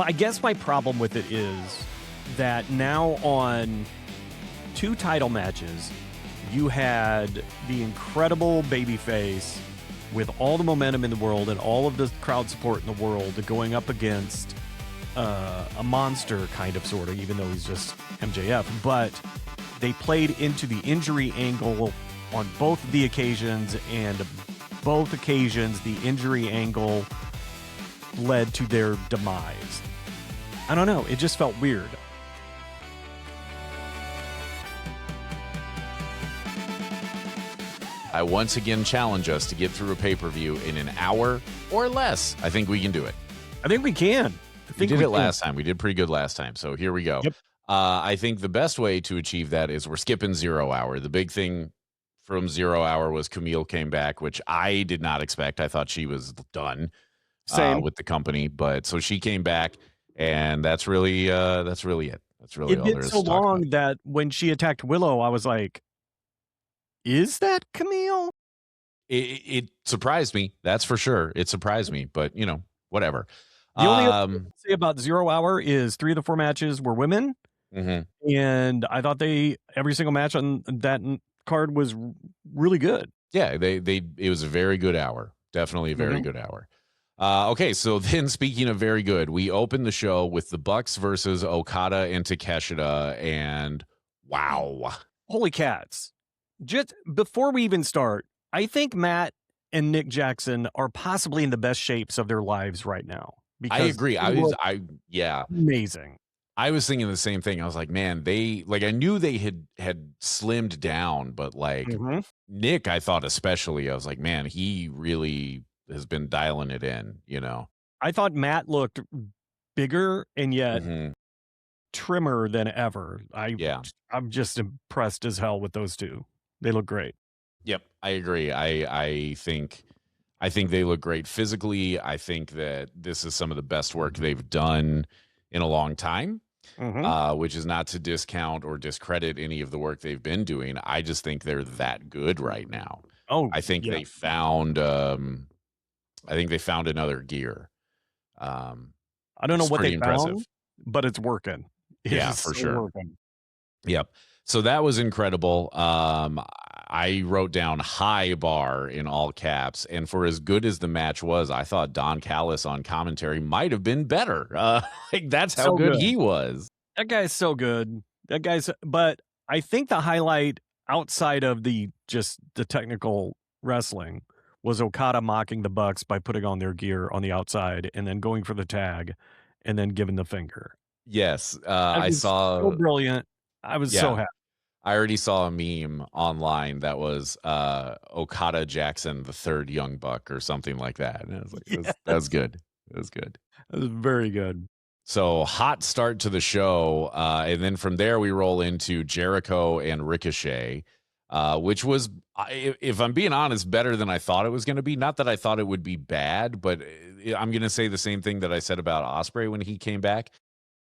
I guess my problem with it is that now on 2 title matches, you had the incredible babyface with all the momentum in the world and all of the crowd support in the world going up against a monster kind of, sort of, even though he's just MJF. But they played into the injury angle on both of the occasions, and both occasions the injury angle led to their demise. I don't know. It just felt weird. I once again challenge us to get through a pay-per-view in an hour or less. I think we can do it. I think we can. We did it last time. We did pretty good last time. So here we go. Yep. I think the best way to achieve that is we're skipping 0 Hour. The big thing from 0 Hour was Camille came back, which I did not expect. I thought she was done with the company. But so she came back, and that's really it. That's really it all there been is so to talk long about. that when she attacked Willow, I was like, is that Camille? It surprised me. That's for sure. It surprised me, but whatever. The only other thing to say about 0 Hour is 3 of the 4 matches were women. Mm-hmm. And I thought every single match on that card was really good. Yeah, it was a very good hour. Definitely a very good hour. Okay, so then speaking of very good, we opened the show with the Bucks versus Okada and Takeshita, and wow. Holy cats. Just before we even start, I think Matt and Nick Jackson are possibly in the best shapes of their lives right now. I agree. Yeah. Amazing. I was thinking the same thing. I was like, man, I knew they had slimmed down, but Nick, I thought especially, I was like, man, he really has been dialing it in, I thought Matt looked bigger and yet trimmer than ever. I'm just impressed as hell with those two. They look great. Yep, I agree. I think they look great physically. I think that this is some of the best work they've done in a long time, which is not to discount or discredit any of the work they've been doing. I just think they're that good right now. Oh, I think they found. I think they found another gear. I don't know what they found, but it's working. Yeah, for sure. Working. Yep. So that was incredible. I wrote down high bar in all caps, and for as good as the match was, I thought Don Callis on commentary might have been better. That's how good he was. That guy's so good. But I think the highlight outside of the technical wrestling was Okada mocking the Bucks by putting on their gear on the outside and then going for the tag and then giving the finger. Yes, I saw. So brilliant. I was so happy. I already saw a meme online that was Okada Jackson, the third young buck or something like that. And I was like, that was good. It was good. That was very good. So hot start to the show. And then from there, we roll into Jericho and Ricochet, which was, if I'm being honest, better than I thought it was going to be. Not that I thought it would be bad, but I'm going to say the same thing that I said about Ospreay when he came back.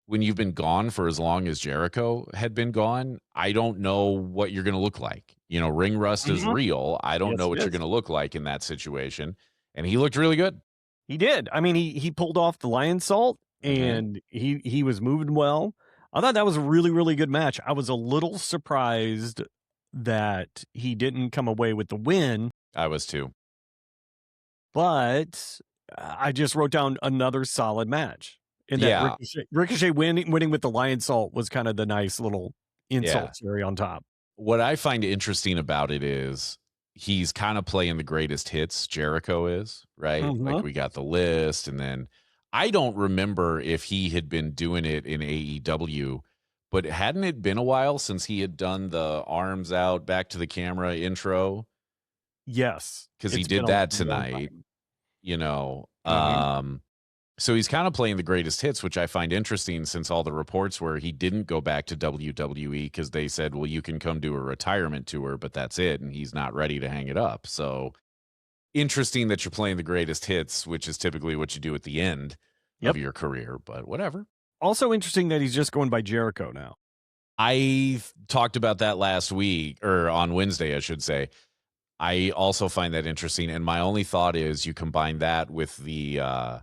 When you've been gone for as long as Jericho had been gone, I don't know what you're going to look like. Ring rust is real. I don't know what you're going to look like in that situation. And he looked really good. He did. I mean, he pulled off the lion salt and he was moving well. I thought that was a really, really good match. I was a little surprised that he didn't come away with the win. I was too. But I just wrote down another solid match. And that Ricochet winning with the lion salt was kind of the nice little insult cherry on top. What I find interesting about it is he's kind of playing the greatest hits, Jericho is, right? Like we got the list, and then I don't remember if he had been doing it in AEW, but hadn't it been a while since he had done the arms out, back to the camera intro? Yes. Because he did that tonight, So he's kind of playing the greatest hits, which I find interesting since all the reports where he didn't go back to WWE because they said, well, you can come do a retirement tour, but that's it. And he's not ready to hang it up. So interesting that you're playing the greatest hits, which is typically what you do at the end of your career, but whatever. Also interesting that he's just going by Jericho now. I talked about that last week, or on Wednesday, I should say. I also find that interesting. And my only thought is you combine that with the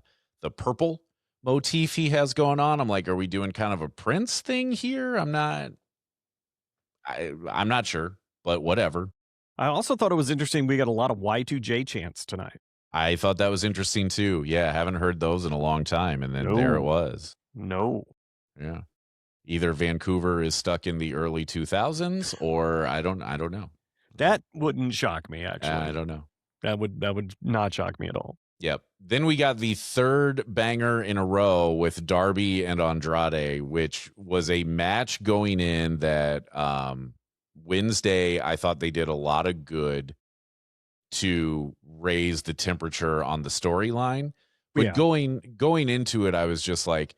purple, motif he has going on. I'm like, are we doing kind of a Prince thing here? I'm not sure, but whatever. I also thought it was interesting. We got a lot of Y2J chants tonight. I thought that was interesting too. Yeah, haven't heard those in a long time. And then there it was. No. Yeah. Either Vancouver is stuck in the early 2000s or I don't know. That wouldn't shock me, actually. I don't know. That would not shock me at all. Yep. Then we got the third banger in a row with Darby and Andrade, which was a match going in that Wednesday, I thought they did a lot of good to raise the temperature on the storyline. But going into it, I was just like,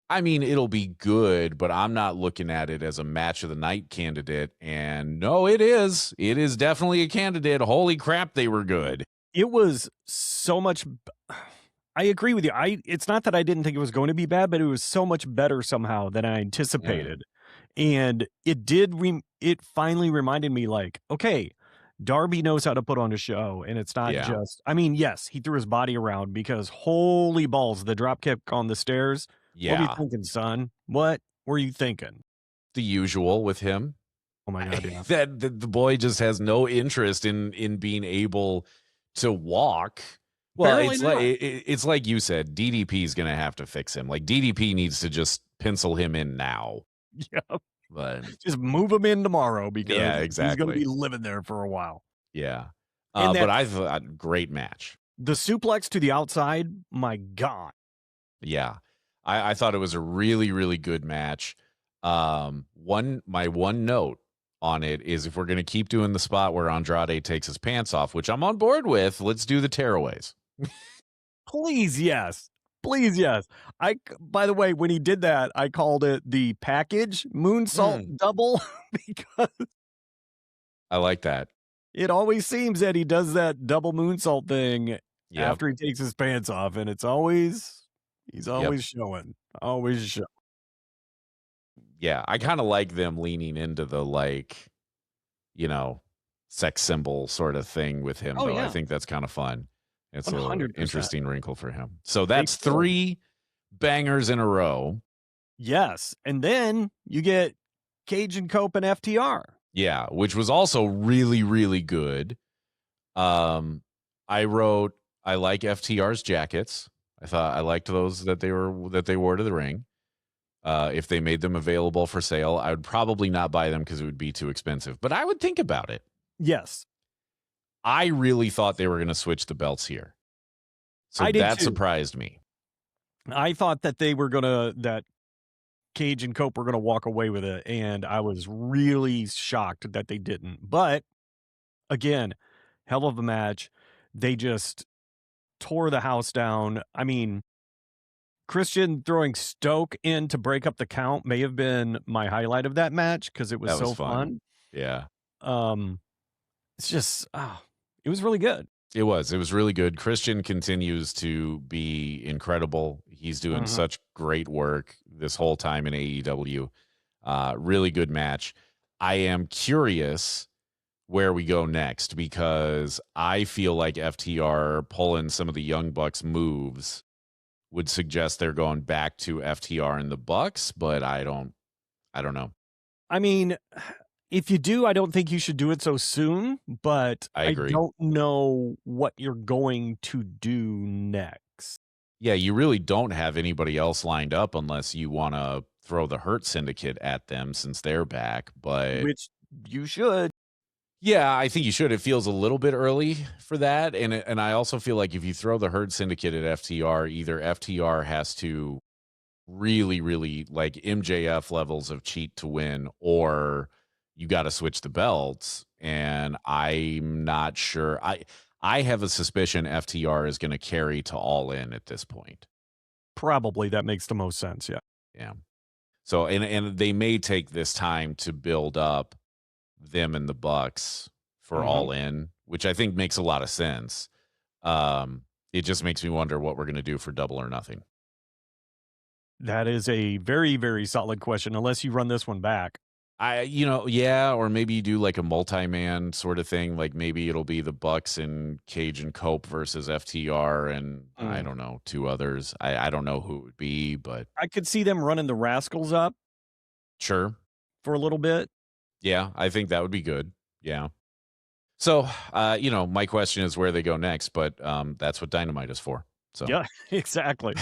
I mean, it'll be good, but I'm not looking at it as a match of the night candidate. And no, it is. It is definitely a candidate. Holy crap, they were good. It was so much. I agree with you. It's not that I didn't think it was going to be bad, but it was so much better somehow than I anticipated. And it finally reminded me, like, okay, Darby knows how to put on a show, and it's not just, I mean, yes, he threw his body around because holy balls, the drop kick on the stairs. Yeah. What were you thinking, son? What were you thinking? The usual with him. Oh my God. Yeah. That the boy just has no interest in being able to walk. Well, it's like you said, DDP is going to have to fix him. Like DDP needs to just pencil him in now. Yeah. But just move him in tomorrow because exactly. he's going to be living there for a while. Yeah. But I thought great match. The suplex to the outside, my God. Yeah. I thought it was a really, really good match. My one note on it is if we're going to keep doing the spot where Andrade takes his pants off, which I'm on board with, let's do the tearaways. Please, yes. Please, yes. By the way, when he did that, I called it the package moonsault double because I like that. It always seems that he does that double moonsault thing after he takes his pants off, and he's always showing. Always showing. Yeah, I kind of like them leaning into the sex symbol sort of thing with him, though. Yeah. I think that's kind of fun. It's 100%. An interesting wrinkle for him. So that's 3 bangers in a row. Yes. And then you get Cage and Cope and FTR. Yeah, which was also really, really good. I wrote, I like FTR's jackets. I liked those that they wore to the ring. If they made them available for sale, I would probably not buy them because it would be too expensive. But I would think about it. Yes. I really thought they were going to switch the belts here. So that surprised me. I thought that that Cage and Cope were going to walk away with it, and I was really shocked that they didn't. But again, hell of a match. They just tore the house down. I mean, Christian throwing Stoke in to break up the count may have been my highlight of that match because it was so fun. Yeah. It's just, it was really good. It was really good. Christian continues to be incredible. He's doing such great work this whole time in AEW. Really good match. I am curious where we go next because I feel like FTR pulling some of the Young Bucks moves would suggest they're going back to FTR and the Bucks, but I don't know. I mean, if you do, I don't think you should do it so soon, but I agree. I don't know what you're going to do next. Yeah, you really don't have anybody else lined up unless you want to throw the Hurt Syndicate at them since they're back, but which you should. Yeah, I think you should. It feels a little bit early for that, and I also feel like if you throw the Hurt Syndicate at FTR, either FTR has to really, really like MJF levels of cheat to win, or you got to switch the belts, and I'm not sure. I have a suspicion FTR is going to carry to All In at this point. Probably that makes the most sense. Yeah. Yeah. So, and they may take this time to build up them and the Bucks for All In, which I think makes a lot of sense. It just makes me wonder what we're going to do for Double or Nothing. That is a very, very solid question, unless you run this one back. Yeah, or maybe you do like a multi-man sort of thing. Like maybe it'll be the Bucks and Cage and Cope versus FTR and I Mm. don't know, two others. I don't know who it would be, but I could see them running the Rascals up sure. for a little bit. Yeah, I think that would be good. Yeah. So, my question is where they go next, but that's what Dynamite is for. So, Yeah, exactly.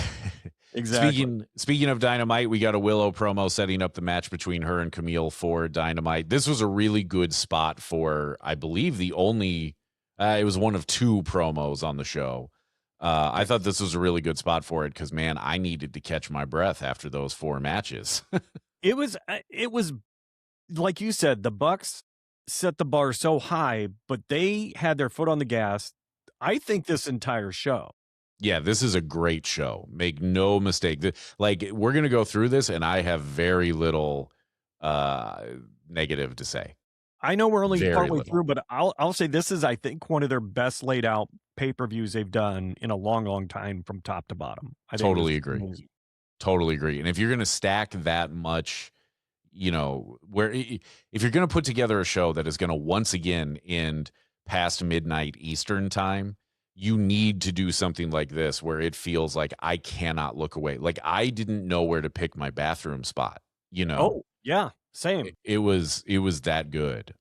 Exactly. speaking of Dynamite, we got a Willow promo setting up the match between her and Camille for Dynamite. This was a really good spot for, I believe, the only. It was one of two promos on the show. I thought this was a really good spot for it because, man, I needed to catch my breath after those four matches. It was like you said, the Bucks set the bar so high, but they had their foot on the gas. I think this entire show. Yeah, this is a great show. Make no mistake. Like we're going to go through this and I have very little negative to say. I know we're only Very partway little. through, but I'll say this is, I think, one of their best laid out pay-per-views they've done in a long, long time from top to bottom. I think Totally agree. amazing. Totally agree. And if you're going to stack that much, where if you're going to put together a show that is going to once again end past midnight Eastern time, you need to do something like this where it feels like I cannot look away. Like I didn't know where to pick my bathroom spot, Oh, yeah, same. It was that good.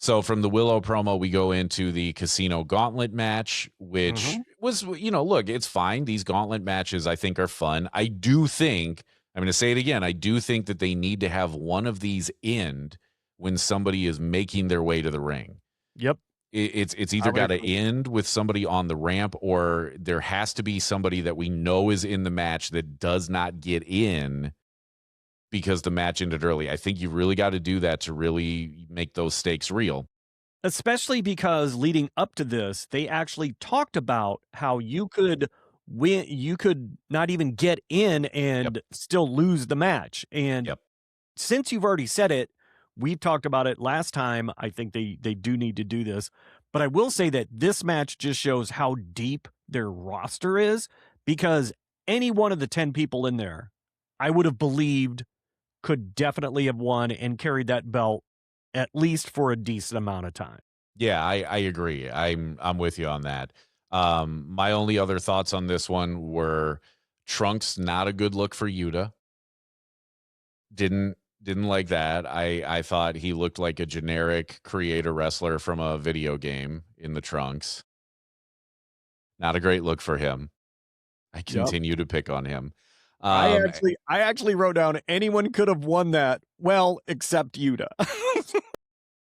So from the Willow promo, we go into the Casino Gauntlet match, which was, look, it's fine. These Gauntlet matches, I think, are fun. I do think, I'm going to say it again, I do think that they need to have one of these end when somebody is making their way to the ring. Yep. It's either got to end with somebody on the ramp or there has to be somebody that we know is in the match that does not get in because the match ended early. I think you really got to do that to really make those stakes real. Especially because leading up to this, they actually talked about how you could win, you could not even get in and still lose the match. And since you've already said it, we talked about it last time. I think they do need to do this. But I will say that this match just shows how deep their roster is, because any one of the 10 people in there, I would have believed could definitely have won and carried that belt at least for a decent amount of time. Yeah, I agree. I'm with you on that. My only other thoughts on this one were Trunks, not a good look for Yuta. Didn't like that. I thought he looked like a generic creator wrestler from a video game in the Trunks. Not a great look for him. I continue to pick on him. I actually wrote down anyone could have won that. Well, except Yuta.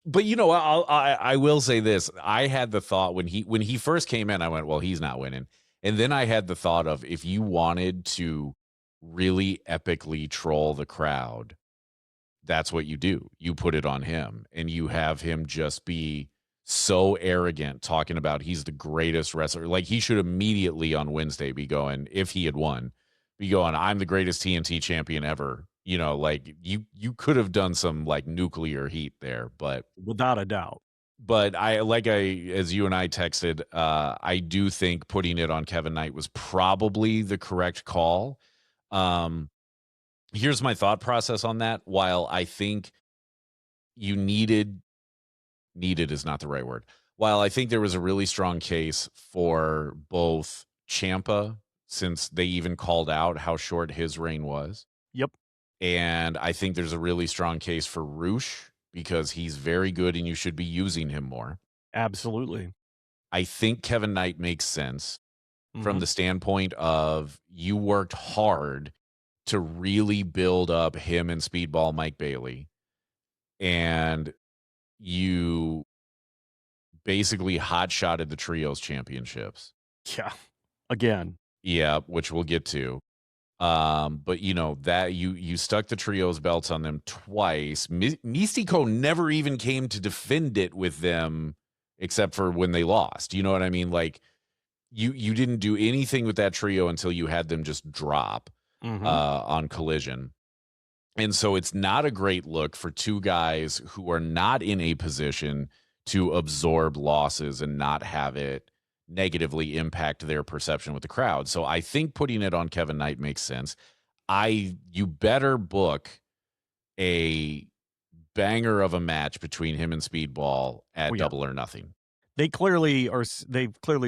But I will say this. I had the thought when he first came in, I went, well, he's not winning. And then I had the thought of, if you wanted to really epically troll the crowd, that's what you do. You put it on him and you have him just be so arrogant, talking about he's the greatest wrestler. Like he should immediately on Wednesday be going, if he had won, be going, I'm the greatest TNT champion ever. Like you could have done some like nuclear heat there, but without a doubt. But as you and I texted, I do think putting it on Kevin Knight was probably the correct call. Here's my thought process on that. While I think you needed is not the right word. While I think there was a really strong case for both Ciampa, since they even called out how short his reign was. Yep. And I think there's a really strong case for Roosh because he's very good and you should be using him more. Absolutely. I think Kevin Knight makes sense from the standpoint of you worked hard to really build up him and Speedball Mike Bailey. And you basically hot-shotted the Trios championships. Yeah. Again. Yeah, which we'll get to. But that you stuck the Trios belts on them twice. Mystico never even came to defend it with them except for when they lost. You know what I mean? Like you didn't do anything with that trio until you had them just drop on Collision. And so it's not a great look for two guys who are not in a position to absorb losses and not have it negatively impact their perception with the crowd. So I think putting it on Kevin Knight makes sense. You better book a banger of a match between him and Speedball at Oh, yeah. Double or Nothing. They've clearly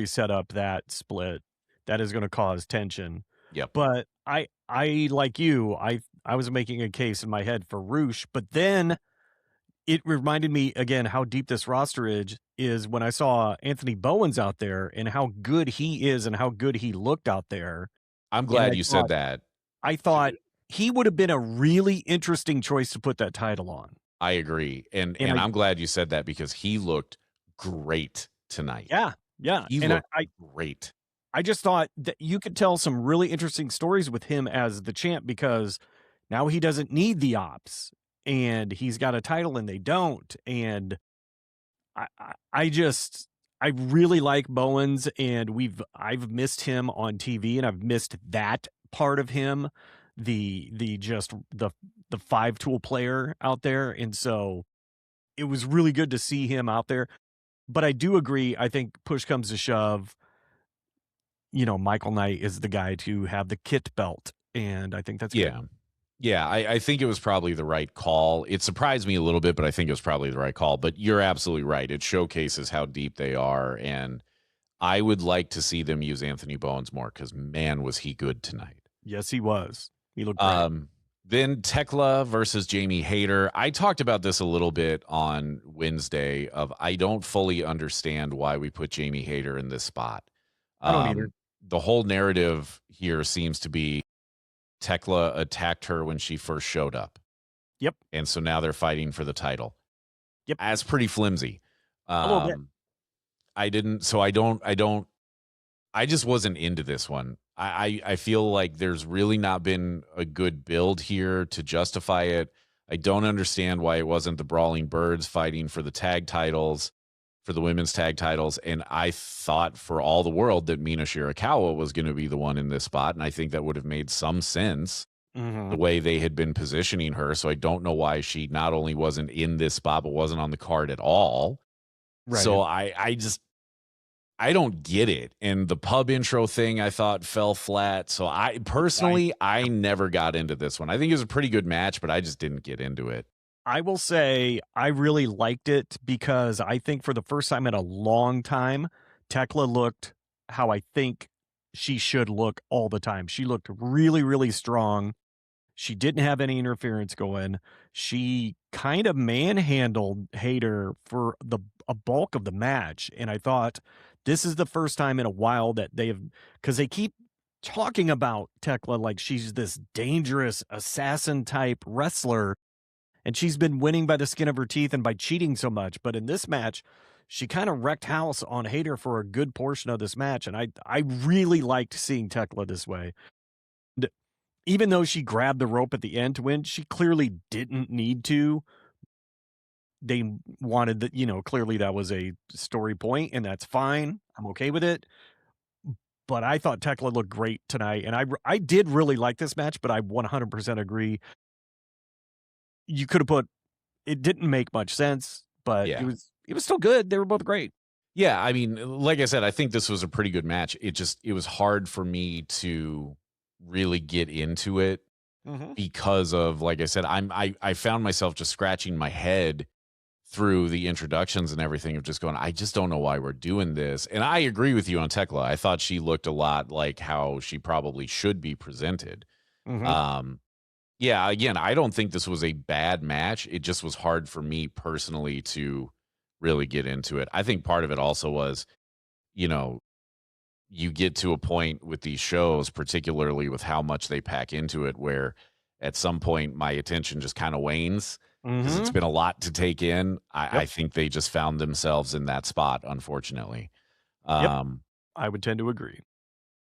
set up that split that is going to cause tension. Yep. But I like you, I was making a case in my head for Roosh, but then it reminded me again how deep this roster is when I saw Anthony Bowens out there and how good he is and how good he looked out there. I'm And glad you said that. I thought he would have been a really interesting choice to put that title on. I agree. And I'm glad you said that because he looked great tonight. Yeah. He And looked great. I just thought that you could tell some really interesting stories with him as the champ because now he doesn't need the ops and he's got a title and they don't. And I really like Bowens and I've missed him on TV and I've missed that part of him, the 5-tool player out there. And so it was really good to see him out there. But I do agree. I think push comes to shove, Michael Knight is the guy to have the kit belt. And I think that's good. Yeah, I think it was probably the right call. It surprised me a little bit, but I think it was probably the right call. But you're absolutely right. It showcases how deep they are. And I would like to see them use Anthony Bowens more because, man, was he good tonight. Yes, he was. He looked great. Then Thekla versus Jamie Hayter. I talked about this a little bit on Wednesday of I don't fully understand why we put Jamie Hayter in this spot. I don't either. The whole narrative here seems to be Thekla attacked her when she first showed up. Yep. And so now they're fighting for the title. Yep. That's pretty flimsy. A little bit. I just wasn't into this one. I feel like there's really not been a good build here to justify it. I don't understand why it wasn't the Brawling Birds fighting for the tag titles, for the women's tag titles. And I thought for all the world that Mina Shirakawa was going to be the one in this spot. And I think that would have made some sense the way they had been positioning her. So I don't know why she not only wasn't in this spot, but wasn't on the card at all. Right. So I don't get it. And the pub intro thing I thought fell flat. So I never got into this one. I think it was a pretty good match, but I just didn't get into it. I will say I really liked it because I think for the first time in a long time, Thekla looked how I think she should look all the time. She looked really, really strong. She didn't have any interference going. She kind of manhandled Hayter for a bulk of the match. And I thought this is the first time in a while that because they keep talking about Thekla like she's this dangerous assassin type wrestler. And she's been winning by the skin of her teeth and by cheating so much. But in this match, she kind of wrecked house on Hayter for a good portion of this match. And I really liked seeing Thekla this way. Even though she grabbed the rope at the end to win, she clearly didn't need to. They wanted that, clearly that was a story point, and that's fine. I'm okay with it. But I thought Thekla looked great tonight, and I did really like this match, but I 100% agree. You could have it didn't make much sense, but it was still good. They were both great. Yeah, I mean, like I said, I think this was a pretty good match. It was hard for me to really get into it because of, like I said, I found myself just scratching my head through the introductions and everything of just going, I just don't know why we're doing this. And I agree with you on Thekla. I thought she looked a lot like how she probably should be presented. Yeah, again, I don't think this was a bad match. It just was hard for me personally to really get into it. I think part of it also was, you get to a point with these shows, particularly with how much they pack into it, where at some point my attention just kind of wanes because it's been a lot to take in. I think they just found themselves in that spot, unfortunately. I would tend to agree.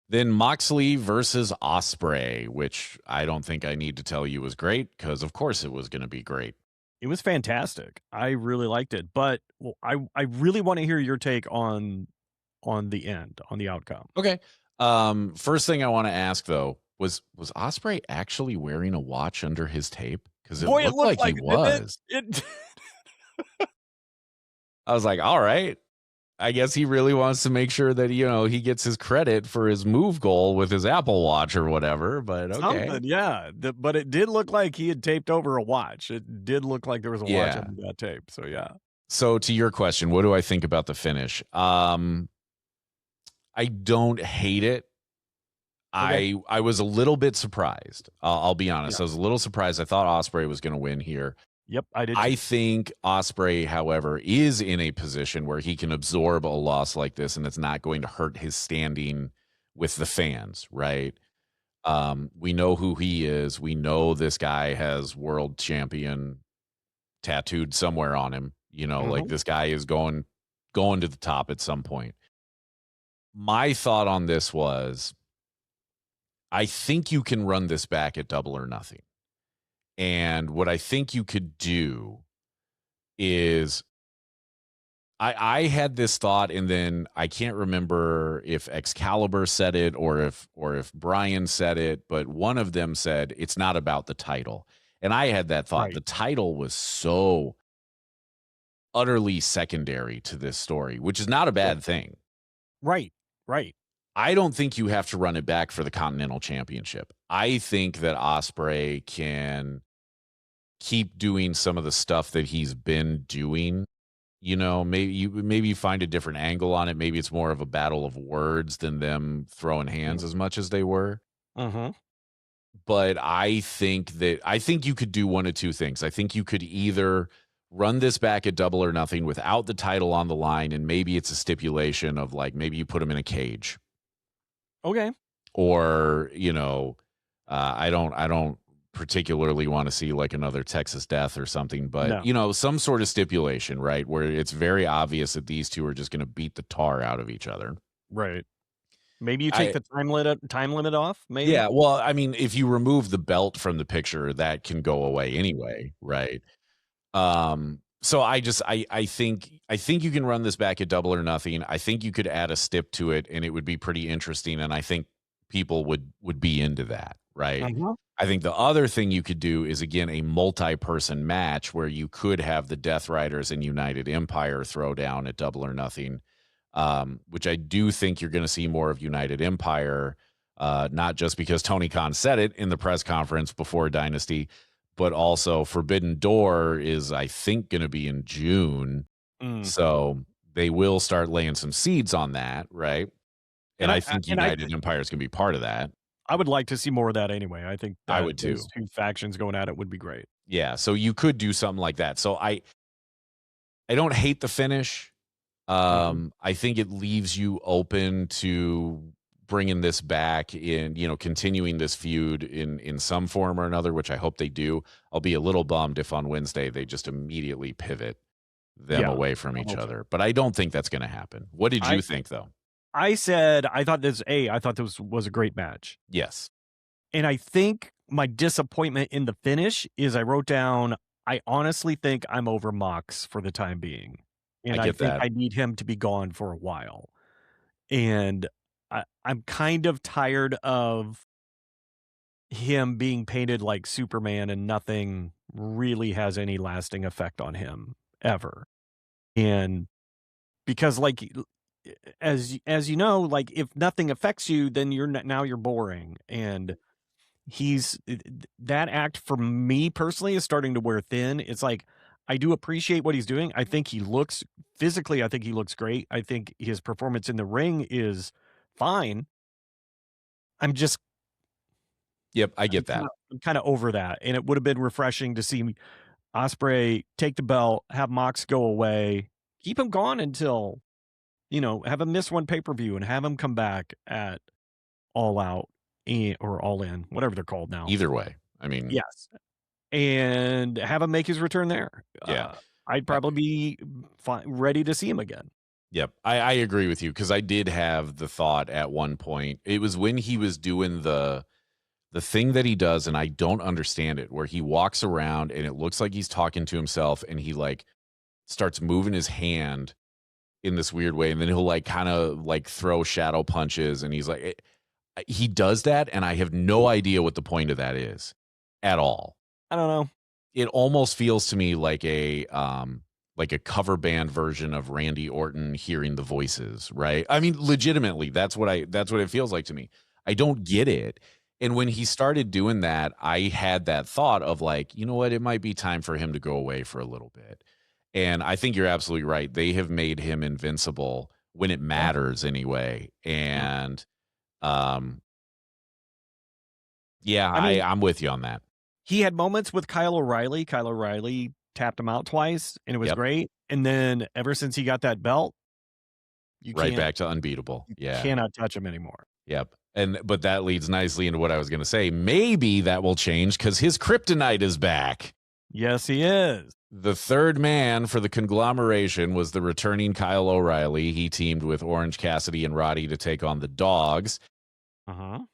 Then Moxley versus Ospreay, which I don't think I need to tell you was great because, of course, it was going to be great. It was fantastic. I really liked it, but I really want to hear your take on the end, on the outcome. Okay. First thing I want to ask though was Ospreay actually wearing a watch under his tape? Because it looked like he was. It I was like, all right. I guess he really wants to make sure that, he gets his credit for his move goal with his Apple Watch or whatever, but okay. Something, yeah. But it did look like he had taped over a watch. It did look like there was a watch under that tape. So, yeah. So to your question, what do I think about the finish? I don't hate it. Okay. I was a little bit surprised. I'll be honest. Yeah. I was a little surprised. I thought Ospreay was going to win here. Yep, I did. I think Ospreay, however, is in a position where he can absorb a loss like this, and it's not going to hurt his standing with the fans, right? We know who he is. We know this guy has world champion tattooed somewhere on him. Like this guy is going to the top at some point. My thought on this was, I think you can run this back at Double or Nothing. And what I think you could do is, I had this thought, and then I can't remember if Excalibur said it or if Brian said it, but one of them said it's not about the title. And I had that thought. Right. The title was so utterly secondary to this story, which is not a bad thing. Right. I don't think you have to run it back for the Continental Championship. I think that Ospreay can keep doing some of the stuff that he's been doing. Maybe you find a different angle on it. Maybe it's more of a battle of words than them throwing hands as much as they were. But I think you could do one of two things. I think you could either run this back at Double or Nothing without the title on the line, and maybe it's a stipulation of like, maybe you put him in a cage. Okay. Or, I don't particularly want to see like another Texas death or something, but some sort of stipulation, right, where it's very obvious that these two are just going to beat the tar out of each other. Right. Maybe you take the time limit off. Maybe. Yeah. Well, I mean, if you remove the belt from the picture, that can go away anyway, right? So I think you can run this back at Double or Nothing. I think you could add a stip to it, and it would be pretty interesting. And I think people would be into that, right? I think the other thing you could do is, again, a multi-person match where you could have the Death Riders and United Empire throw down at Double or Nothing, which I do think you're going to see more of United Empire, not just because Tony Khan said it in the press conference before Dynasty, but also Forbidden Door is, I think, going to be in June. So they will start laying some seeds on that, right? And I think United Empire is going to be part of that. I would like to see more of that anyway. I think I would too. Those two factions going at it would be great. Yeah, so you could do something like that. So I don't hate the finish. I think it leaves you open to bringing this back in, continuing this feud in some form or another, which I hope they do. I'll be a little bummed if on Wednesday they just immediately pivot them away from each other. But I don't think that's going to happen. What did you think, though? I thought this was a great match. Yes. And I think my disappointment in the finish is I wrote down, I honestly think I'm over Mox for the time being. And I think I need him to be gone for a while. And I'm kind of tired of him being painted like Superman and nothing really has any lasting effect on him ever. And because like, as you know, like if nothing affects you, then you're boring. And that act for me personally is starting to wear thin. It's like, I do appreciate what he's doing. I think he looks great. I think his performance in the ring is fine. I'm just, I get that. I'm kind of over that. And it would have been refreshing to see Ospreay take the belt, have Mox go away, keep him gone until, have him miss one pay-per-view and have him come back at All Out or All In, whatever they're called now. Either way. I mean, yes. And have him make his return there. Yeah. I'd probably be ready to see him again. Yep. I agree with you, because I did have the thought at one point. It was when he was doing the thing that he does, and I don't understand it, where he walks around and it looks like he's talking to himself, and he like starts moving his hand in this weird way, and then he'll like kind of like throw shadow punches, and he's like, he does that, and I have no idea what the point of that is at all. I don't know. It almost feels to me like like a cover band version of Randy Orton hearing the voices, right? I mean, legitimately, that's what it feels like to me. I don't get it. And when he started doing that, I had that thought of like, you know what, it might be time for him to go away for a little bit. And I think you're absolutely right. They have made him invincible when it matters anyway. And yeah, I mean, I'm with you on that. he had moments with Kyle O'Reilly. Kyle O'Reilly tapped him out twice, and it was Yep. great. And then ever since he got that belt, you Right back to unbeatable. Yeah. cannot touch him anymore. Yep. But that leads nicely into what I was going to say. Maybe that will change because his kryptonite is back. Yes, he is. The third man for the conglomeration was the returning Kyle O'Reilly. He teamed with Orange Cassidy and Roddy to take on the Dogs.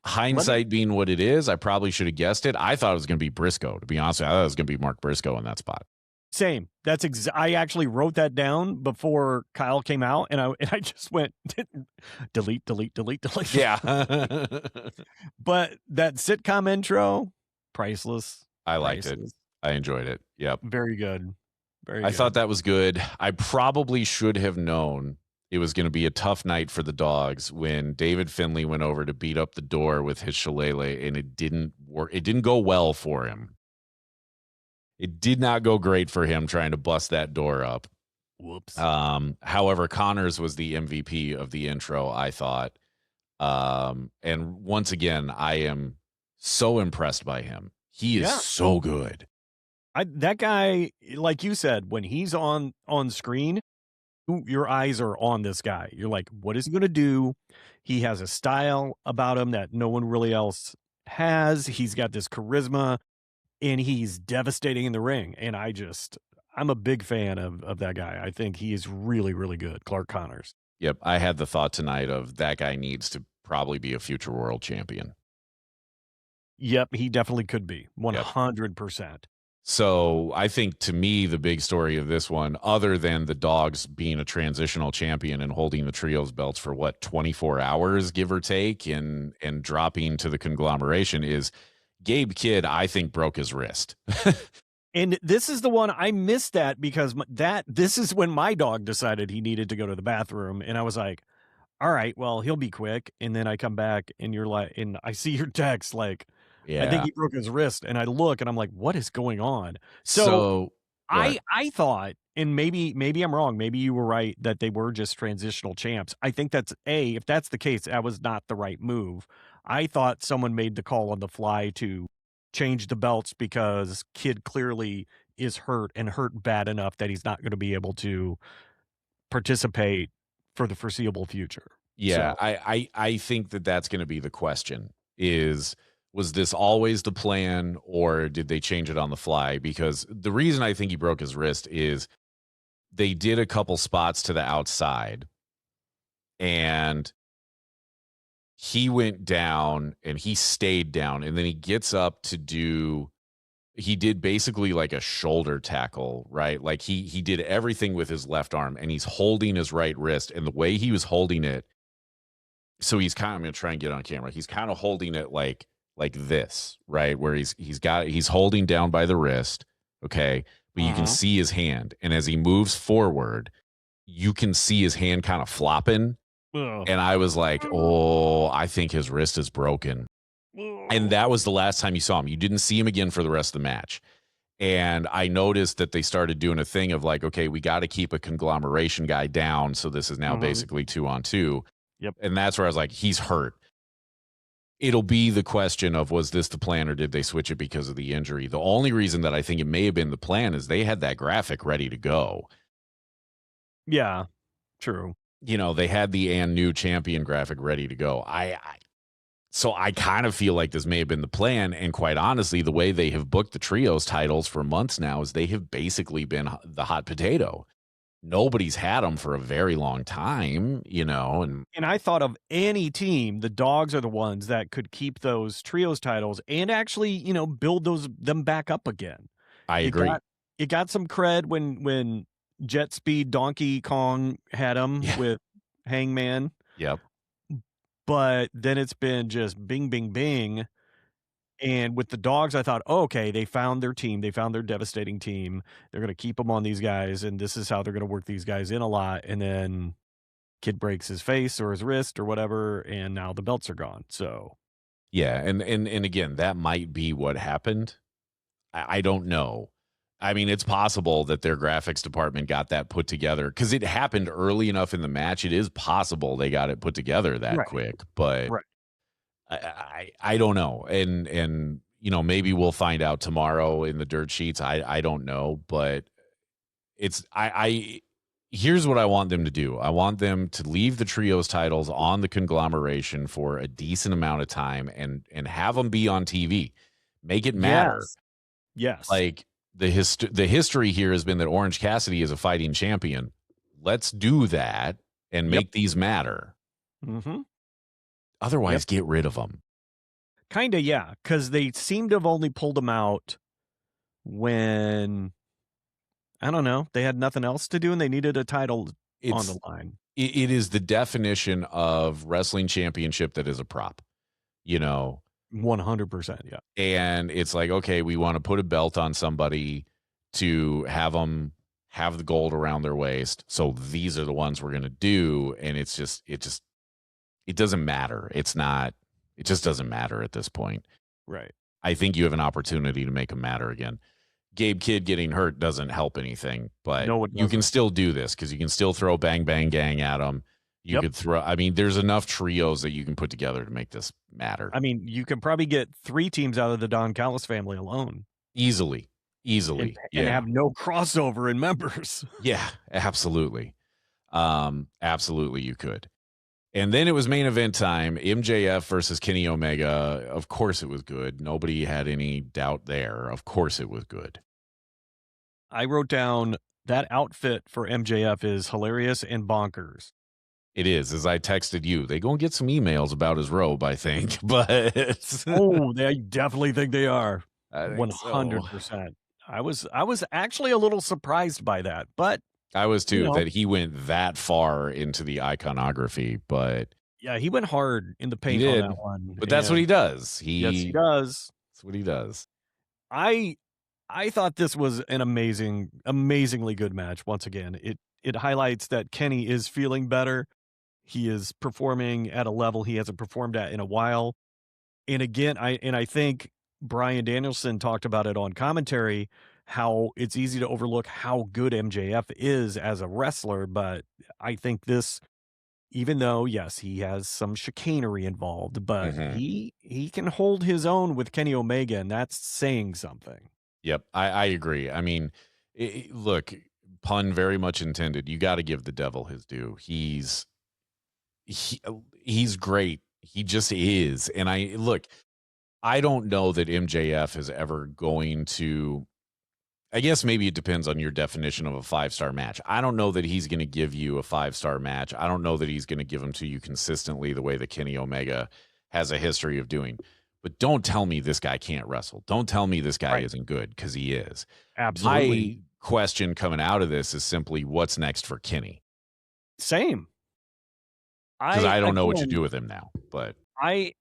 Hindsight being what it is, I probably should have guessed it. I thought it was going to be Briscoe. To be honest with you, I thought it was going to be Mark Briscoe in that spot. Same. That's I actually wrote that down before Kyle came out, and I just went delete. Yeah. But that sitcom intro, priceless. I liked it. I enjoyed it. Yep. Very good. I thought that was good. I probably should have known it was going to be a tough night for the Dogs when David Finlay went over to beat up the door with his shillelagh, and it didn't work. It didn't go well for him. It did not go great for him trying to bust that door up. Whoops. However, Connors was the MVP of the intro, I thought. And once again, I am so impressed by him. He is so good. That guy, like you said, when he's on screen, your eyes are on this guy. You're like, what is he going to do? He has a style about him that no one really else has. He's got this charisma, and he's devastating in the ring. And I'm a big fan of that guy. I think he is really, really good. Clark Connors. Yep. I had the thought tonight of that guy needs to probably be a future world champion. Yep. He definitely could be 100%. So I think to me, the big story of this one, other than the Dogs being a transitional champion and holding the trios belts for 24 hours, give or take, and dropping to the conglomeration, is Gabe Kidd, I think, broke his wrist. And this is the one I missed that because this is when my dog decided he needed to go to the bathroom. And I was like, all right, well, he'll be quick. And then I come back and you're like, and I see your text like, I think he broke his wrist. And I look and I'm like, what is going on? So I thought, and maybe I'm wrong. Maybe you were right that they were just transitional champs. I think if that's the case, that was not the right move. I thought someone made the call on the fly to change the belts because Kidd clearly is hurt and hurt bad enough that he's not going to be able to participate for the foreseeable future. Yeah, so. I think that's going to be the question was this always the plan or did they change it on the fly? Because the reason I think he broke his wrist is they did a couple spots to the outside and he went down and he stayed down and then he gets up he did basically like a shoulder tackle, right? Like he did everything with his left arm and he's holding his right wrist, and the way he was holding it, so I'm going to try and get on camera. He's kind of holding it like this, right? Where he's holding down by the wrist, okay? But you can see his hand, and as he moves forward, you can see his hand kind of flopping. And I was like, oh, I think his wrist is broken. And that was the last time you saw him. You didn't see him again for the rest of the match. And I noticed that they started doing a thing of like, okay, we got to keep a conglomeration guy down. So this is now basically 2-on-2. Yep. And that's where I was like, he's hurt. It'll be the question of, was this the plan or did they switch it because of the injury? The only reason that I think it may have been the plan is they had that graphic ready to go. Yeah, true. You know, they had the new champion graphic ready to go. So I kind of feel like this may have been the plan. And quite honestly, the way they have booked the trios titles for months now is they have basically been the hot potato. Nobody's had them for a very long time, you know. And I thought of any team, the Dogs are the ones that could keep those trios titles and actually, you know, build them back up again. I agree. It got some cred when Jet Speed Donkey Kong had them with Hangman. Yep. But then it's been just bing, bing, bing. And with the dogs, I thought, oh, okay, they found their team. They found their devastating team. They're going to keep them on these guys, and this is how they're going to work these guys in a lot. And then Kid breaks his face or his wrist or whatever, and now the belts are gone. So Yeah, and again, that might be what happened. I don't know. I mean, it's possible that their graphics department got that put together because it happened early enough in the match. It is possible they got it put together that quick, but right. I don't know. And maybe we'll find out tomorrow in the dirt sheets. I don't know, but it's I here's what I want them to do. I want them to leave the trios titles on the conglomeration for a decent amount of time and have them be on TV. Make it matter. Yes. Like the history here has been that Orange Cassidy is a fighting champion. Let's do that and make these matter. Mm-hmm. Otherwise, get rid of them. Kind of, yeah, because they seem to have only pulled them out when, I don't know, they had nothing else to do and they needed a title on the line. It is the definition of wrestling championship that is a prop, 100%, yeah. And it's like, okay, we want to put a belt on somebody to have them have the gold around their waist. So these are the ones we're going to do. And it doesn't matter. It just doesn't matter at this point. Right. I think you have an opportunity to make them matter again. Gabe Kidd getting hurt doesn't help anything, but you can still do this because you can still throw Bang Bang Gang at them. You could there's enough trios that you can put together to make this matter. I mean, you can probably get 3 teams out of the Don Callis family alone. Easily. And have no crossover in members. Yeah, absolutely. Absolutely you could. And then it was main event time, MJF versus Kenny Omega. Of course it was good. Nobody had any doubt there. Of course it was good. I wrote down that outfit for MJF is hilarious and bonkers. It is, as I texted you. They gonna get some emails about his robe, I think. But I definitely think they are. 100%. So. I was actually a little surprised by that, but I was too, that he went that far into the iconography, but yeah, he went hard in the paint on that one. But that's what he does. Yes, he does. That's what he does. I thought this was an amazingly good match. Once again, it highlights that Kenny is feeling better. He is performing at a level he hasn't performed at in a while. And again, I think Bryan Danielson talked about it on commentary, how it's easy to overlook how good MJF is as a wrestler. But I think this, even though, yes, he has some chicanery involved, but he can hold his own with Kenny Omega, and that's saying something. Yep, I agree. I mean, look, pun very much intended. You got to give the devil his due. He's great. He just is. And I don't know that MJF is ever going to, I guess maybe it depends on your definition of a 5-star match. I don't know that he's going to give you a 5-star match. I don't know that he's going to give them to you consistently the way that Kenny Omega has a history of doing. But don't tell me this guy can't wrestle. Don't tell me this guy isn't good, because he is. Absolutely. My question coming out of this is simply, what's next for Kenny? Same. Because I don't know what you do with him now. But I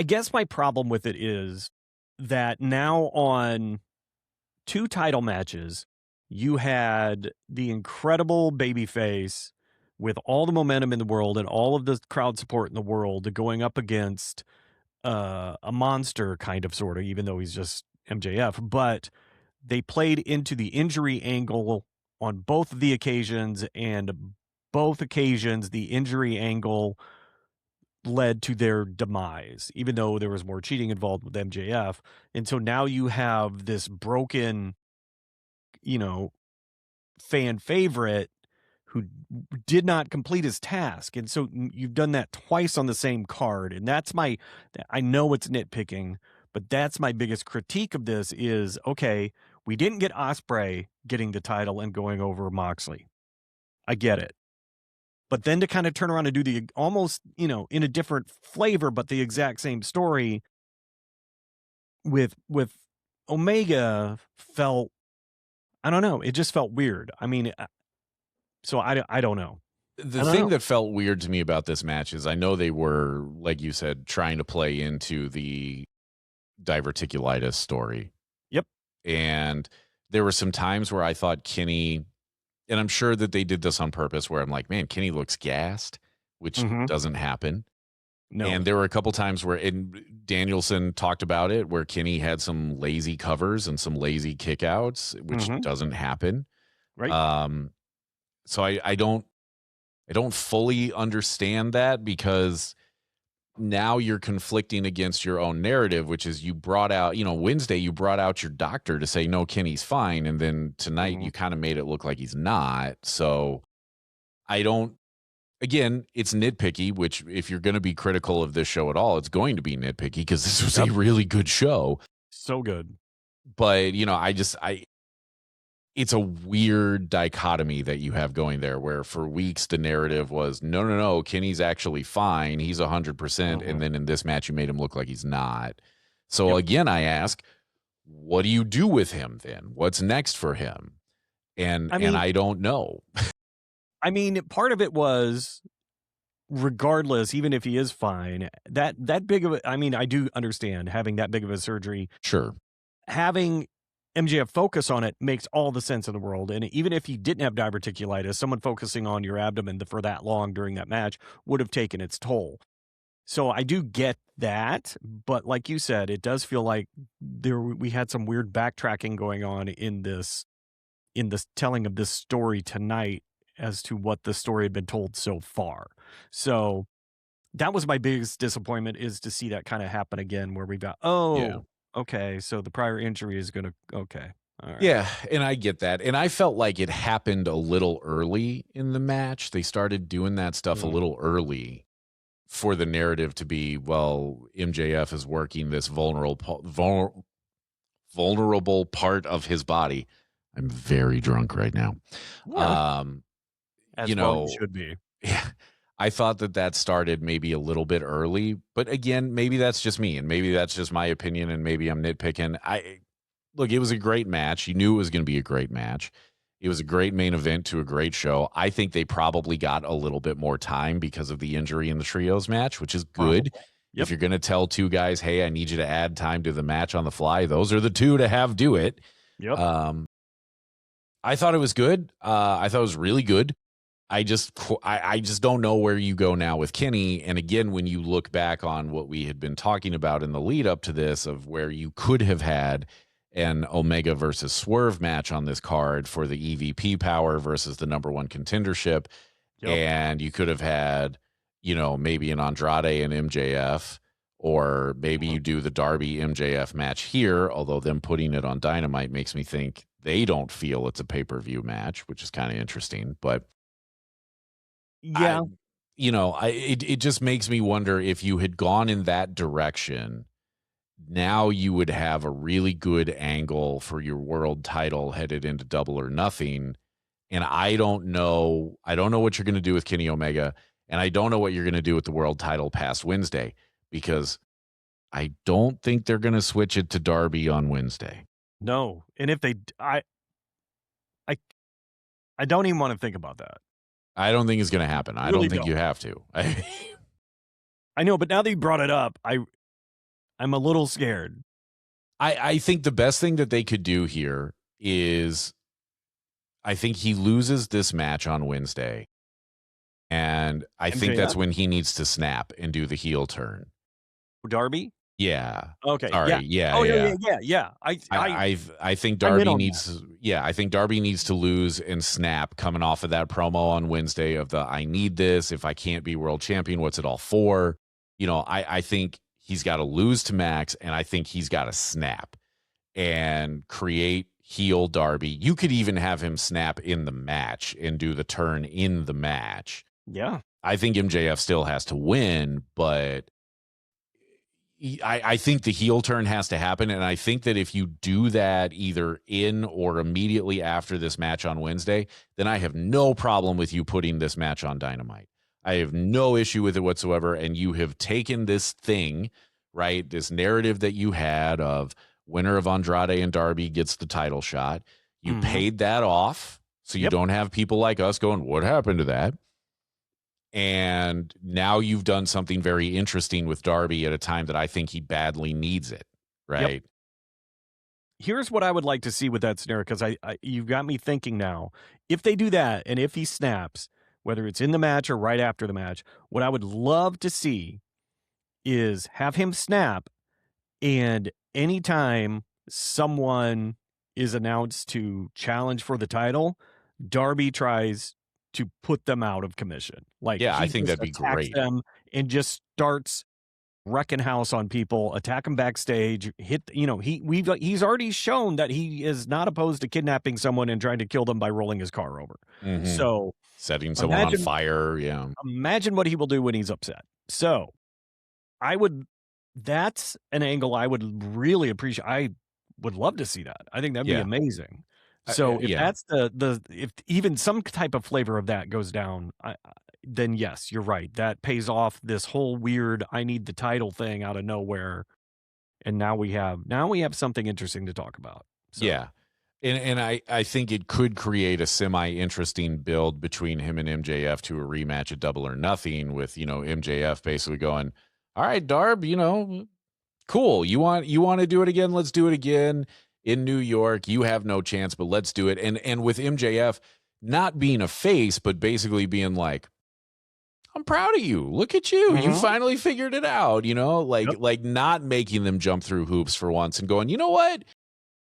guess my problem with it is that now on 2 title matches, you had the incredible babyface with all the momentum in the world and all of the crowd support in the world going up against a monster kind of, sort of, even though he's just MJF. But they played into the injury angle on both of the occasions, and both occasions, the injury angle led to their demise, even though there was more cheating involved with MJF. And so now you have this broken, fan favorite who did not complete his task. And so you've done that twice on the same card. And I know it's nitpicking, but that's my biggest critique of this is, okay, we didn't get Ospreay getting the title and going over Moxley. I get it. But then to kind of turn around and do the almost, in a different flavor, but the exact same story with Omega felt, I don't know, it just felt weird. I mean, so I don't know. The thing that felt weird to me about this match is I know they were, like you said, trying to play into the diverticulitis story. Yep. And there were some times where I thought Kenny, and I'm sure that they did this on purpose, where I'm like, man, Kenny looks gassed, which doesn't happen. No. And there were a couple times where, and Danielson talked about it, where Kenny had some lazy covers and some lazy kickouts, which doesn't happen. Right. So I don't fully understand that, because now you're conflicting against your own narrative, which is you brought out, Wednesday, you brought out your doctor to say, no, Kenny's fine. And then tonight you kind of made it look like he's not. So again, it's nitpicky, which if you're going to be critical of this show at all, it's going to be nitpicky, because this was a really good show. So good. But, it's a weird dichotomy that you have going there, where for weeks the narrative was, no, Kenny's actually fine. He's 100%. And then in this match, you made him look like he's not. So again, I ask, what do you do with him then? What's next for him? And I don't know. I mean, part of it was, regardless, even if he is fine, that big of a, I do understand having that big of a surgery. Sure. Having MJF focus on it makes all the sense in the world. And even if he didn't have diverticulitis, someone focusing on your abdomen for that long during that match would have taken its toll. So I do get that. But like you said, it does feel like we had some weird backtracking going on in this telling of this story tonight as to what the story had been told so far. So that was my biggest disappointment, is to see that kind of happen again, where we got, okay, so the prior injury is going to, okay. All right. Yeah, and I get that. And I felt like it happened a little early in the match. They started doing that stuff a little early for the narrative to be, well, MJF is working this vulnerable part of his body. I'm very drunk right now. Yeah. As well you should be. Yeah. I thought that started maybe a little bit early, but again, maybe that's just me, and maybe that's just my opinion, and maybe I'm nitpicking. Look, it was a great match. You knew it was going to be a great match. It was a great main event to a great show. I think they probably got a little bit more time because of the injury in the trios match, which is good. If you're going to tell two guys, hey, I need you to add time to the match on the fly, those are the two to have do it. Yep. I thought it was good. I thought it was really good. I just don't know where you go now with Kenny. And again, when you look back on what we had been talking about in the lead up to this, of where you could have had an Omega versus Swerve match on this card for the EVP power versus the number one contendership. And you could have had, maybe an Andrade and MJF, or maybe you do the Darby MJF match here, although them putting it on Dynamite makes me think they don't feel it's a pay-per-view match, which is kind of interesting. But yeah, it just makes me wonder, if you had gone in that direction, now you would have a really good angle for your world title headed into Double or Nothing. And I don't know what you're going to do with Kenny Omega, and I don't know what you're going to do with the world title past Wednesday, because I don't think they're going to switch it to Darby on Wednesday. No. And if they, I don't even want to think about that. I don't think it's going to happen. I really don't think you have to. I know, but now that you brought it up, I'm a little scared. I think the best thing that they could do here is, I think he loses this match on Wednesday, and I think that's when he needs to snap and do the heel turn. Darby? Yeah. Okay. Sorry. Yeah. Oh, yeah. I think Darby needs. Yeah, I think Darby needs to lose and snap, coming off of that promo on Wednesday of the, I need this. If I can't be world champion, what's it all for? I think he's got to lose to Max, and I think he's got to snap and create heel Darby. You could even have him snap in the match and do the turn in the match. Yeah. I think MJF still has to win, but I think the heel turn has to happen. And I think that if you do that either in or immediately after this match on Wednesday, then I have no problem with you putting this match on Dynamite. I have no issue with it whatsoever. And you have taken this thing, right, this narrative that you had of winner of Andrade and Darby gets the title shot. You paid that off, so you don't have people like us going, what happened to that? And now you've done something very interesting with Darby at a time that I think he badly needs it, right? Yep. Here's what I would like to see with that scenario, because you've got me thinking now. If they do that, and if he snaps, whether it's in the match or right after the match, what I would love to see is have him snap, and anytime someone is announced to challenge for the title, Darby tries to put them out of commission. Like, Yeah, he I think just that'd be attacks great. them and just starts wrecking house on people, attack them backstage, hit, he's already shown that he is not opposed to kidnapping someone and trying to kill them by rolling his car over. Mhm. So Setting someone on imagine fire, yeah. imagine what he will do when he's upset. So that's an angle I would really appreciate. I would love to see that. I think that'd be Yeah. amazing. So if yeah. that's if even some type of flavor of that goes down, then yes, you're right. That pays off this whole weird I need the title thing out of nowhere. And now we have something interesting to talk about. So. Yeah. And I think it could create a semi-interesting build between him and MJF to a rematch at Double or Nothing, with, MJF basically going, all right, Darb, cool. You want to do it again? Let's do it again in New York. You have no chance, but let's do it. And with MJF not being a face, but basically being like, I'm proud of you. Look at you. You finally figured it out, like not making them jump through hoops for once and going, you know what?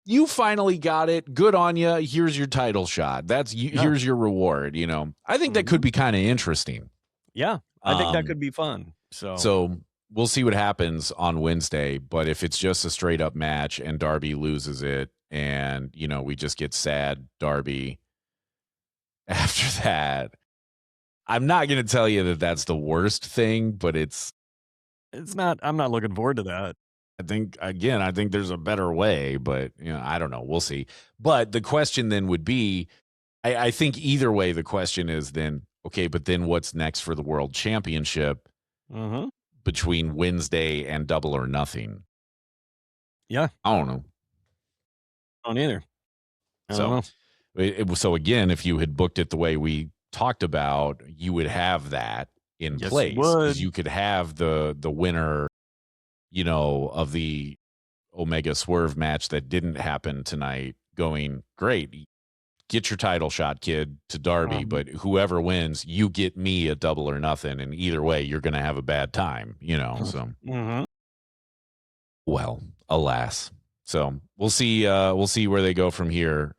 You finally got it. Good on you. Here's your title shot. Here's your reward. I think that could be kind of interesting. Yeah, I think that could be fun. So we'll see what happens on Wednesday. But if it's just a straight up match and Darby loses it, and we just get sad Darby after that, I'm not going to tell you that that's the worst thing, but it's not. I'm not looking forward to that. I think there's a better way, but I don't know. We'll see. But the question then would be, I think either way, the question is then, okay, but then what's next for the World Championship between Wednesday and Double or Nothing? Yeah. I don't know. I don't either. I don't know. So again, if you had booked it the way we talked about, you would have that in place. Because you could have the winner, of the Omega Swerve match that didn't happen tonight going, great, get your title shot, kid, to Darby, but whoever wins, you get me a Double or Nothing, and either way, you're going to have a bad time, so. Well, alas. So we'll see where they go from here.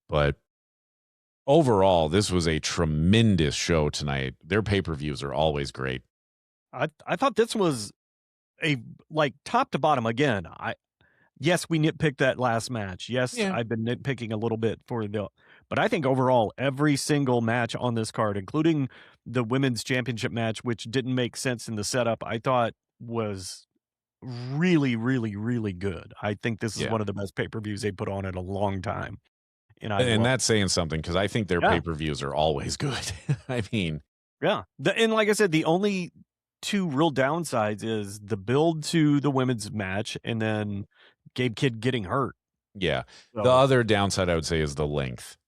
But overall, this was a tremendous show tonight. Their pay-per-views are always great. I thought this was top to bottom again. Yes, we nitpicked that last match. Yes, yeah. I've been nitpicking a little bit but I think overall every single match on this card, including the women's championship match, which didn't make sense in the setup, I thought was really, really, really good. I think this is one of the best pay-per-views they put on in a long time. And that's saying something, because I think their pay-per-views are always good. I mean, yeah. And like I said, the only two real downsides is the build to the women's match and then Gabe Kidd getting hurt. Yeah. So, the other downside I would say is the length.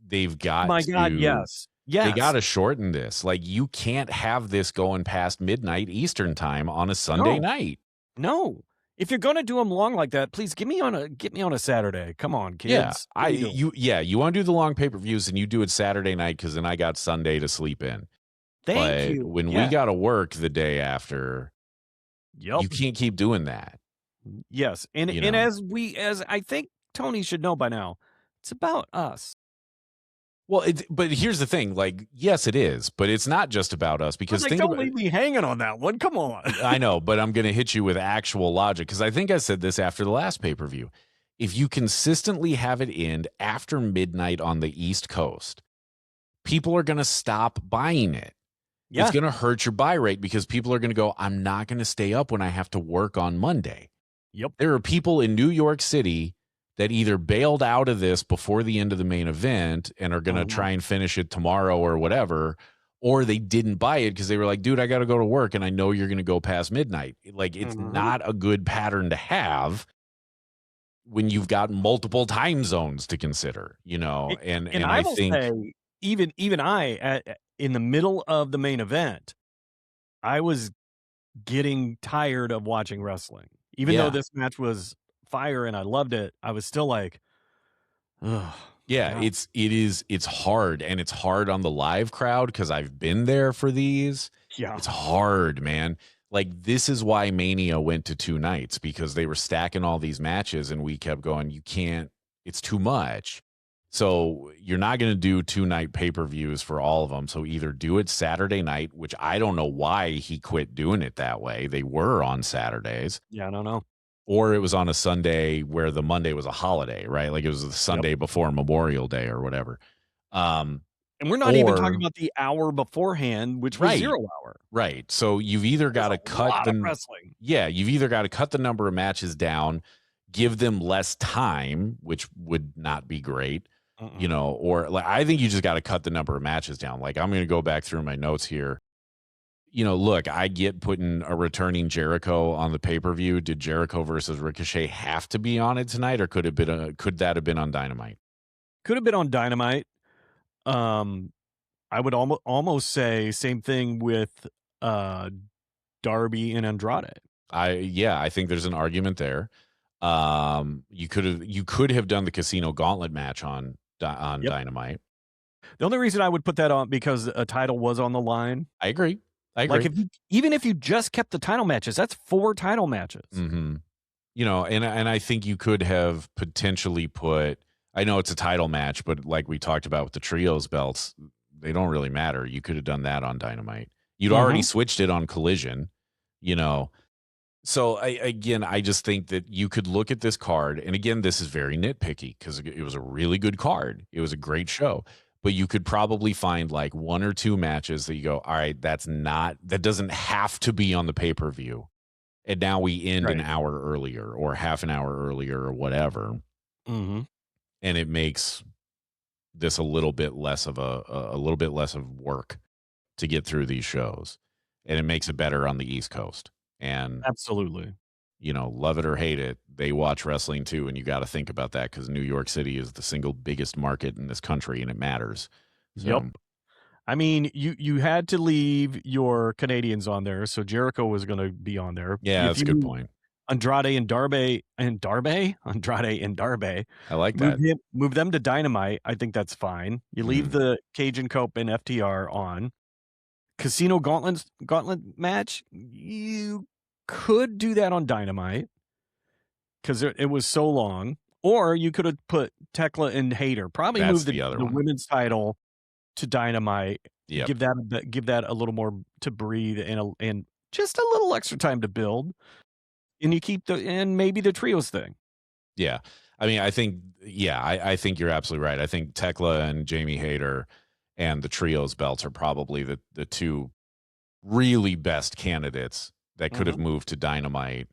They've got yes. They got to shorten this. Like, you can't have this going past midnight Eastern time on a Sunday night. No. If you're going to do them long like that, please get me on a Saturday. Come on, kids. Yeah. You want to do the long pay-per-views, and you do it Saturday night, because then I got Sunday to sleep in. Thank you. When we got to work the day after, you can't keep doing that. Yes. And as I think Tony should know by now, it's about us. Well, but here's the thing. Like, yes, it is, but it's not just about us, because don't leave me hanging on that one. Come on. I know, but I'm going to hit you with actual logic, because I think I said this after the last pay-per-view. If you consistently have it end after midnight on the East Coast, people are going to stop buying it. Yeah. It's going to hurt your buy rate, because people are going to go, I'm not going to stay up when I have to work on Monday. Yep. There are people in New York City that either bailed out of this before the end of the main event and are going to try and finish it tomorrow or whatever, or they didn't buy it because they were like, dude, I got to go to work and I know you're going to go past midnight. Like, it's not a good pattern to have when you've got multiple time zones to consider, and I will think say, even I, in the middle of the main event, I was getting tired of watching wrestling. Even though this match was fire and I loved it, I was still like, ugh. Yeah, God. it's hard, and it's hard on the live crowd because I've been there for these. Yeah. It's hard, man. Like, this is why Mania went to 2 nights, because they were stacking all these matches and we kept going, you can't, it's too much. So you're not going to do 2-night pay-per-views for all of them. So either do it Saturday night, which I don't know why he quit doing it that way. They were on Saturdays. Yeah, I don't know. Or it was on a Sunday where the Monday was a holiday, right? Like it was the Sunday before Memorial Day or whatever. And we're not even talking about the hour beforehand, which was 0 hour. Right. So you've either got to cut the wrestling. Yeah, you've either got to cut the number of matches down, give them less time, which would not be great, you know, or like I think you just got to cut the number of matches down. Like I'm going to go back through my notes here. You know, look, I get putting a returning Jericho on the pay-per-view. Did Jericho versus Ricochet have to be on it tonight, or could that have been on Dynamite? Could have been on Dynamite. I would almost say same thing with Darby and Andrade. I think there's an argument there. You could have done the Casino Gauntlet match on Dynamite. The only reason I would put that on because a title was on the line. I agree. Like even if you just kept the title matches, that's 4 title matches. Mm-hmm. You know, and I think you could have potentially put. I know it's a title match, but like we talked about with the trios belts, they don't really matter. You could have done that on Dynamite. You'd already switched it on Collision, you know. So I just think that you could look at this card, and again, this is very nitpicky because it was a really good card. It was a great show. But you could probably find like 1 or 2 matches that you go, all right, that doesn't have to be on the pay-per-view. And now we end an hour earlier or half an hour earlier or whatever. Mm-hmm. And it makes this a little bit less of work to get through these shows. And it makes it better on the East Coast. And absolutely, you know, love it or hate it, they watch wrestling too, and you got to think about that because New York City is the single biggest market in this country, and it matters. So, yep. I mean, you had to leave your Canadians on there, so Jericho was going to be on there. Yeah, that's a good point. Andrade and Darby. I like that. Move them to Dynamite. I think that's fine. You leave the Cajun Cope and FTR on. Casino Gauntlet match. You could do that on Dynamite because it was so long, or you could have put Thekla and Hayter. Probably move the women's title to Dynamite. Yep. Give that a little more to breathe and just a little extra time to build. And you keep maybe the trios thing. Yeah, I mean, I think you're absolutely right. I think Thekla and Jamie Hayter and the trios belts are probably the 2 really best candidates that could have moved to Dynamite,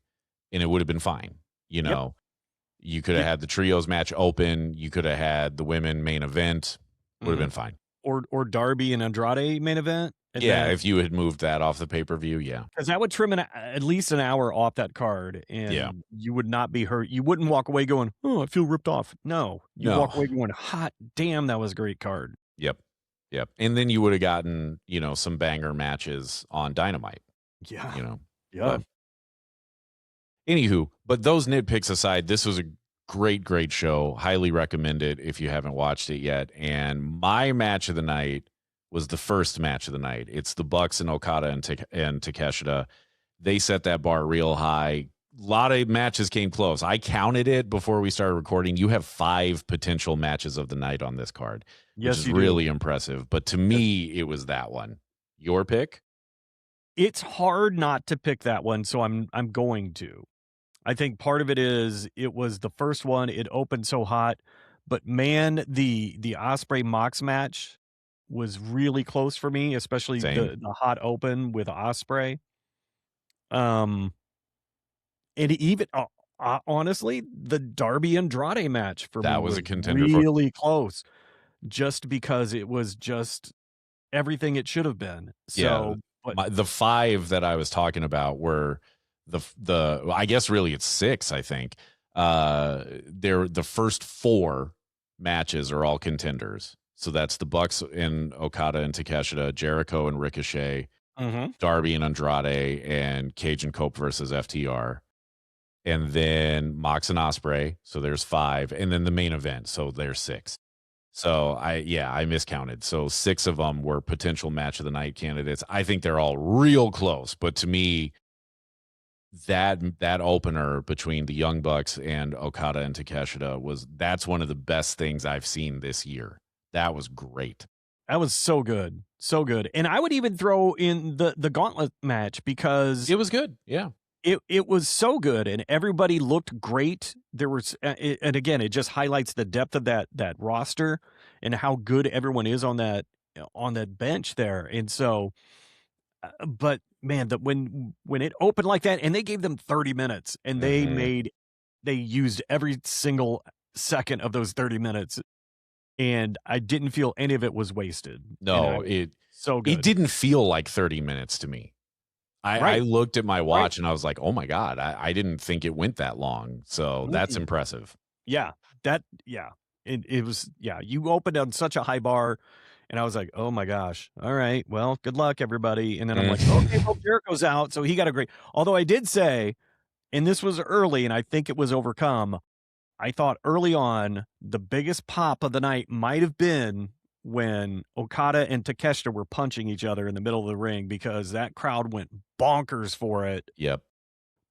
and it would have been fine. You know, you could have had the trios match open. You could have had the women main event. Would have been fine. Or Darby and Andrade main event. If you had moved that off the pay-per-view, because that would trim at least an hour off that card, and you would not be hurt. You wouldn't walk away going, "Oh, I feel ripped off." No, you walk away going, "Hot damn, that was a great card." Yep. And then you would have gotten, you know, some banger matches on Dynamite. Yeah. You know. Yeah. Anywho, but those nitpicks aside, this was a great show. Highly recommend it if you haven't watched it yet. And my match of the night was the first match of the night. It's the Bucks and Okada and Takeshita. They set that bar real high. A lot of matches came close. I counted it before we started recording. You have 5 potential matches of the night on this card, which is really impressive. But to me, it was that one. Your pick? It's hard not to pick that one, so I'm going to. I think part of it is it was the first one. It opened so hot, but man, the Ospreay Mox match was really close for me, especially the hot open with Ospreay. And even honestly, the Darby Andrade match for me was a contender, really close, just because it was just everything it should have been. So, the 5 that I was talking about were the I guess really it's 6. I think they're the first 4 matches are all contenders. So that's the Bucks and Okada and Takeshita, Jericho and Ricochet, Mm-hmm. Darby and Andrade, and Cage and Cope versus FTR. And then Mox and Ospreay. So there's 5. And then the main event. So there's 6. So I miscounted. So 6 of them were potential match of the night candidates. I think they're all real close. But to me, that opener between the Young Bucks and Okada and Takeshita that's one of the best things I've seen this year. That was great. That was so good. So good. And I would even throw in the Gauntlet match because it was good. Yeah. It was so good and everybody looked great. There was, and again, it just highlights the depth of that roster and how good everyone is on that bench there. And so, but man, when it opened like that, and they gave them 30 minutes, and they used every single second of those 30 minutes, and I didn't feel any of it was wasted. No, so good. It didn't feel like 30 minutes to me. I looked at my watch and I was like, oh my God, I didn't think it went that long. So that's impressive. Yeah. It was, you opened on such a high bar and I was like, oh my gosh. All right. Well, good luck everybody. And then I'm like, okay, well, Jericho's out. So he got a great, although I did say, and this was early and I think it was overcome. I thought early on the biggest pop of the night might have been when Okada and Takeshita were punching each other in the middle of the ring because that crowd went bonkers for it. Yep.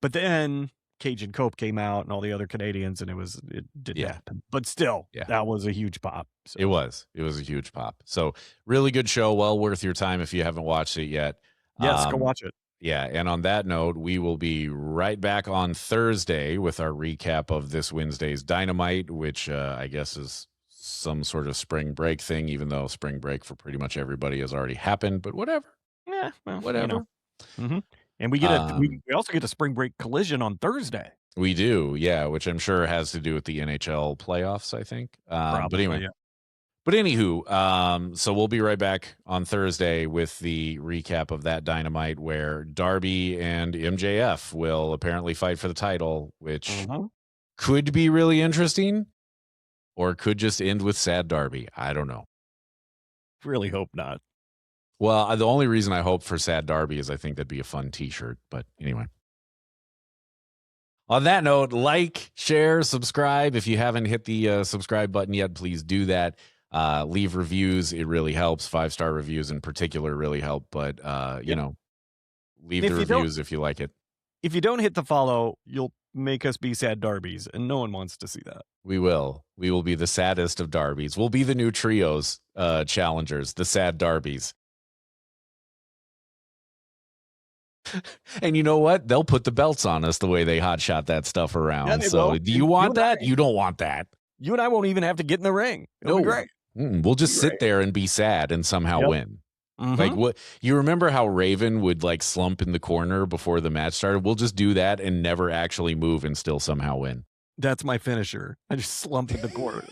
But then Cage and Cope came out and all the other Canadians and it didn't happen. But still, that was a huge pop. So. It was a huge pop. So really good show. Well worth your time if you haven't watched it yet. Yes, go watch it. Yeah. And on that note, we will be right back on Thursday with our recap of this Wednesday's Dynamite, which I guess is some sort of spring break thing, even though spring break for pretty much everybody has already happened, but whatever. Yeah, well, whatever. And we get we also get a spring break collision on Thursday. We do, yeah, which I'm sure has to do with the NHL playoffs, I think. But anyway, But anywho, so we'll be right back on Thursday with the recap of that Dynamite where Darby and MJF will apparently fight for the title, which could be really interesting. Or could just end with sad Darby. I don't know. Really hope not. Well, the only reason I hope for sad Darby is I think that'd be a fun t-shirt. But anyway. On that note, like, share, subscribe. If you haven't hit the subscribe button yet, please do that. Leave reviews. It really helps. 5-star reviews in particular really help. But, you know, leave the reviews if you like it. If you don't hit the follow, you'll make us be sad Darbies, and no one wants to see that. We will. We will be the saddest of Darbies. We'll be the new trios challengers, the sad Darbies. And you know what? They'll put the belts on us the way they hotshot that stuff around. Yeah, so do you want that? You don't want that. You and I won't even have to get in the ring. It'll be great. We'll just sit there and be sad and somehow win. Like what you remember how Raven would like slump in the corner before the match started? We'll just do that and never actually move and still somehow win. That's my finisher. I just slump in the corner.